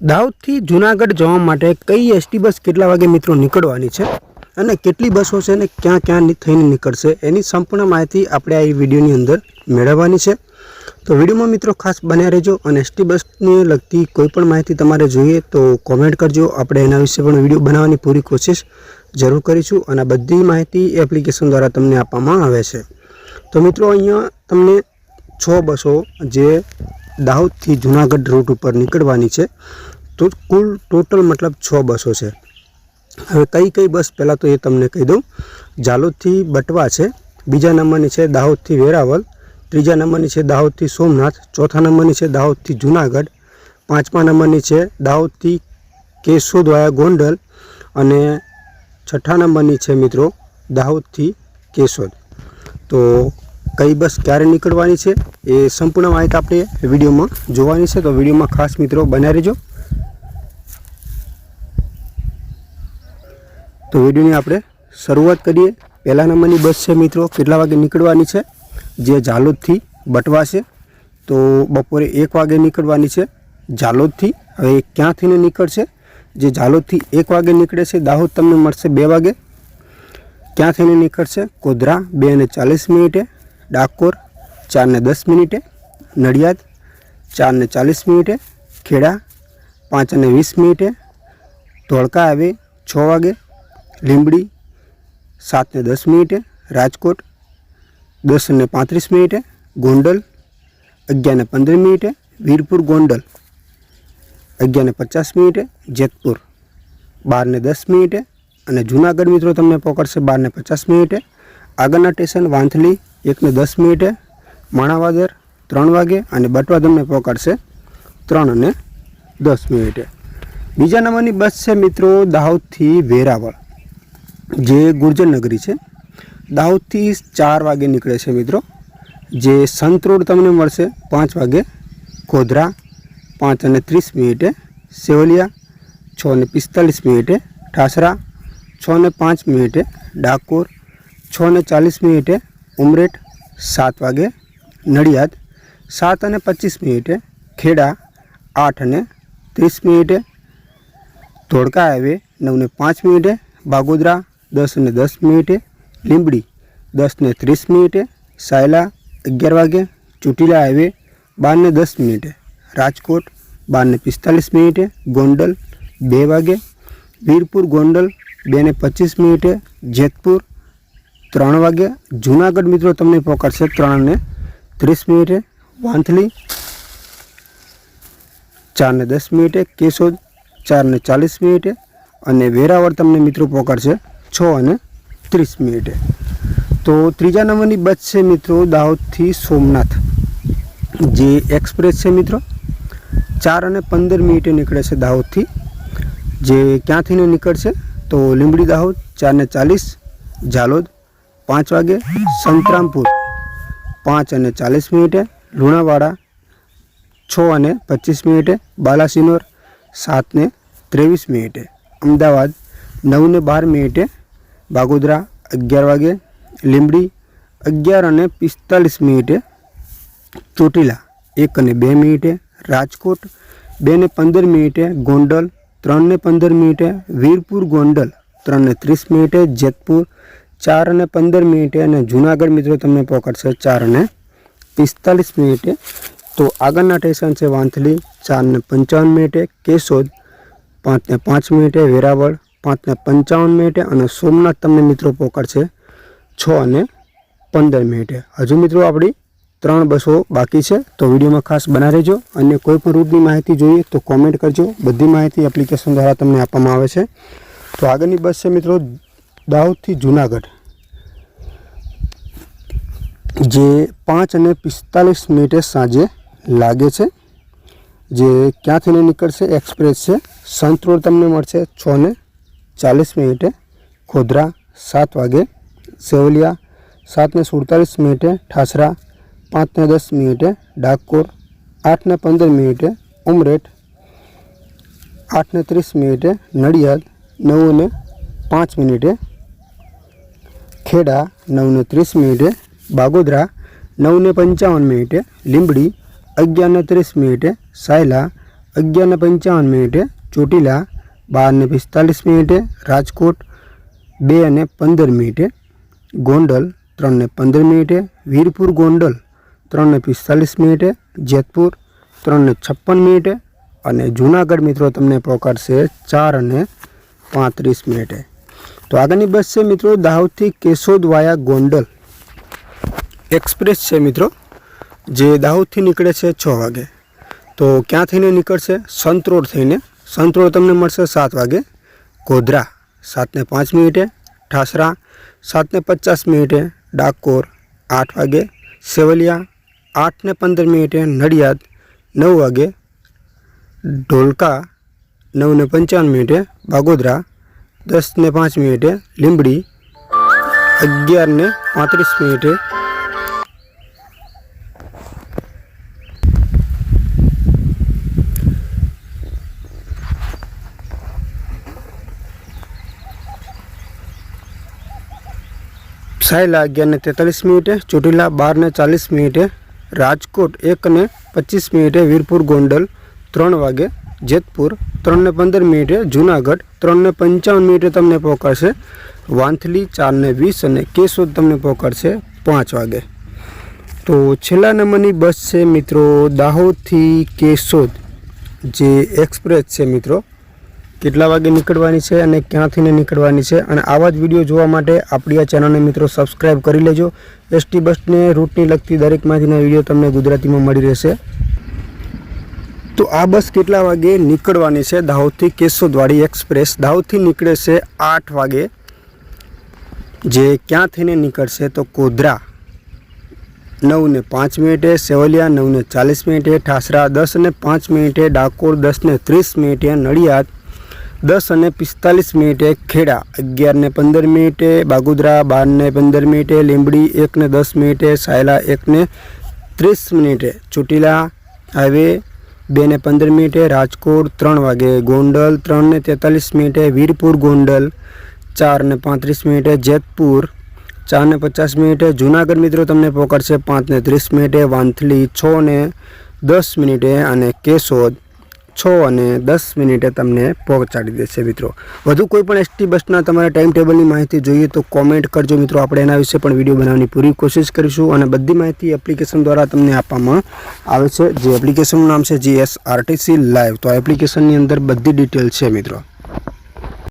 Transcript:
દાહોદથી જૂનાગઢ જવા માટે કઈ એસટી બસ કેટલા વાગે મિત્રો નીકળવાની છે અને કેટલી બસો છે અને ક્યાં ક્યાં થઈને નીકળશે એની સંપૂર્ણ માહિતી આપણે આ વિડીયોની અંદર મેળવવાની છે। તો વિડીયોમાં મિત્રો ખાસ બન્યા રહેજો અને એસટી બસને લગતી કોઈ પણ માહિતી તમારે જોઈએ તો કોમેન્ટ કરજો। આપણે એના વિશે પણ વિડીયો બનાવવાની પૂરી કોશિશ જરૂર કરીશું અને બધી માહિતી એપ્લિકેશન દ્વારા તમને આપવામાં આવે છે। તો મિત્રો અહીંયા તમને 6 બસો જે દાહોદથી જૂનાગઢ રૂટ ઉપર નીકળવાની છે। तो कुल टोटल मतलब 6 बसों है। હવે કઈ બસ પહેલાં તો એ તમને કહી દઉં। જાલોદથી બટવા છે, બીજા નંબરની છે દાહોદથી વેરાવળ, ત્રીજા નંબરની છે દાહોદથી સોમનાથ, ચોથા નંબરની છે દાહોદથી જૂનાગઢ, પાંચમા નંબરની છે દાહોદથી કેશોદ વાયા ગોંડલ અને છઠ્ઠા નંબરની છે મિત્રો દાહોદથી કેશોદ। તો કઈ બસ ક્યારે નીકળવાની છે એ સંપૂર્ણ માહિતી આપણે વિડીયોમાં જોવાની છે। તો વિડીયોમાં ખાસ મિત્રો બન્યા રહેજો। तो वीडियो ने आपणे शुरुआत करिए। पहला नंबर की बस है मित्रों केटला वागे निकळवानी छे जे जालोद थी बटवा है। तो बपोरे 1 वागे निकळवानी छे जालोद थी। हवे क्यां थीने निकळशे जे जालोद थी 1 वागे निकळे छे दाहोद तमने मळशे 2 वागे। क्यां थीने निकळशे कोदरा 2:40 डाकोर 4:10 नडियाद 4:40 खेड़ा 5:20 धोळका आवे 6 वागे, લીંબડી 7:10 राजकोट 10:35 गोंडल 11:15 वीरपुर गोंडल 11:50 जेतपुर 12:10 અને જૂનાગઢ મિત્રો તમને પકડશે 12:50। આગળના સ્ટેશન વાંથલી 1:10 માણાવદર 3 વાગે અને બટવા તમને પકડશે 3:10। બીજા નંબરની બસ છે મિત્રો દાહોદથી વેરાવળ જે ગુર્જર નગરી છે। દાહોદથી 4 વાગે નીકળે છે મિત્રો જે સંત રોડ તમને મળશે 5 વાગે, કોદરા 5:30 સેવલિયા 6:45 ઠાસરા 6:05 ડાકોર 6:40 ઉમરેઠ 7 વાગે, નડિયાદ 7:25 ખેડા 8:30 ધોળકા હાઈવે 9:05 बागोदरा 10:10 લીંબડી 10:30 સાયલા 11 વાગે, ચોટીલા હાઈવે 12:10 રાજકોટ 12:45 गोंडल 2 वागे, वीरपुर गोंडल 2:25 जेतपुर 3 वागे, जूनागढ़ मित्रों तमने पकड़शे 3:30 वांथली 4:10 केशोद 4:40 અને વેરાવળ તમને મિત્રો પકડશે 6:30। તો ત્રીજા નંબરની બસ છે મિત્રો દાહોદથી સોમનાથ જે એક્સપ્રેસ છે મિત્રો 4:15 નીકળે છે દાહોદથી। જે ક્યાંથી નીકળશે તો લીંબડી દાહોદ 4:40, જાલોદ 5 વાગે, સંતરામપુર 5:40, લુણાવાડા 6:25, બાલાસિનોર 7:23, अमदावाद 9:12, बागोदरा 11 वागे, લીંબડી 11:45, ચોટીલા 1:02, રાજકોટ 2:15, गोंडल 3:15, वीरपुर गोंडल 3:30, जेतपुर 4:15 અને જૂનાગઢ મિત્રો તમને પકડશે 4:45। તો આગળના સ્ટેશન છે વાંથલી 4:55, કેશોદ 5:05, વેરાવળ 5:55 અને સોમનાથ તમને મિત્રો પકડશે 6:15। હજુ મિત્રો આપણી 3 બસો બાકી છે। તો વિડીયોમાં ખાસ બના રહેજો અને કોઈ પણ રૂટની માહિતી જોઈએ તો કોમેન્ટ કરજો। બધી માહિતી એપ્લિકેશન દ્વારા તમને આપવામાં આવે છે। તો આગળની બસ છે મિત્રો દાહોદથી જૂનાગઢ જે 5:45 સાંજે લાગે છે। જે ક્યાંથી નીકળશે એક્સપ્રેસ છે। સંત રોડ તમને મળશે 6:40, ખોદરા 7 વાગે, સેવલિયા 7:47, ઠાસરા 5:10, ડાકોર 8:15, ઉમરેઠ 8:30, નડિયાદ 9:05, ખેડા 9:30, બાગોદરા 9:55, લીંબડી 11:30, સાયલા 11:55 ચોટીલા 12:45 રાજકોટ 2:15 ગોંડલ 3:15 વીરપુર ગોંડલ 3:45 જેતપુર 3:56 અને જૂનાગઢ મિત્રો તમને પહોંચાડશે 4:35. તો આગળની બસ છે મિત્રો દાહોદથી કેશોદ વાયા ગોંડલ એક્સપ્રેસ છે મિત્રો, જે દાહોદથી નીકળે છે 6 વાગે. તો ક્યાં થઈને નીકળશે? સંતરોડ થઈને. સંતરોડ તમને મળશે 7 વાગે. ગોધરા 7:05 ઠાસરા 7:50 ડાકોર 8 વાગે. સેવલિયા 8:15 નડિયાદ 9 વાગે. ઢોલકા 9:55 બાગોદરા 10:05 લીંબડી 11:35 સાયલા 11:43 ચોટીલા 12:40 રાજકોટ 1:25 વીરપુર ગોંડલ 3 વાગે. જેતપુર 3:15 જૂનાગઢ 3:55 તમને પહોંચાડશે. વાંથલી 4:20 અને કેશોદ તમને પહોંચાડશે 5 વાગે. તો છેલ્લા નંબરની બસ છે મિત્રો દાહોદથી કેશોદ, જે એક્સપ્રેસ છે મિત્રો. કેટલા વાગે નીકળવાની છે અને ક્યાંથી નીકળવાની છે, અને આવા જ વિડીયો જોવા માટે આપણી આ ચેનલને મિત્રો સબસ્ક્રાઈબ કરી લેજો. એસટી બસને રૂટની લગતી દરેક માહિતીના વિડીયો તમને ગુજરાતીમાં મળી રહેશે. તો આ બસ કેટલા વાગે નીકળવાની છે? દાહોદથી કેશોદવાળી એક્સપ્રેસ દાહોદથી નીકળે છે 8 વાગે. જે ક્યાં થઈને નીકળશે? તો ગોધરા 9:05 સેવલિયા 9:40 ઠાસરા 10:05 ડાકોર 10:30 નડિયાદ 10:45 ખેડા 11:15 બાગોદરા 12:15 લીંબડી 1:10 સાયલા 1:30 ચોટીલા હાઈવે 2:15 રાજકોટ 3 વાગે. ગોંડલ 3:43 વીરપુર ગોંડલ 4:35 જેતપુર 4:50 જૂનાગઢ મિત્રો તમને પહોંચાડશે 5:30 વાંથલી 6:10 અને કેશોદ 6:10 તમને પહોંચાડી દેશે મિત્રો. વધુ કોઈ પણ એસટી બસના તમારે ટાઈમ ટેબલની માહિતી જોઈએ તો કોમેન્ટ કરજો મિત્રો. આપણે એના વિશે પણ વિડીયો બનાવવાની પૂરી કોશિશ કરીશું, અને બધી માહિતી એપ્લિકેશન દ્વારા તમને આપવામાં આવે છે. જે એપ્લિકેશનનું નામ છે GSRTC લાઈવ. તો આ એપ્લિકેશનની અંદર બધી ડિટેલ છે મિત્રો.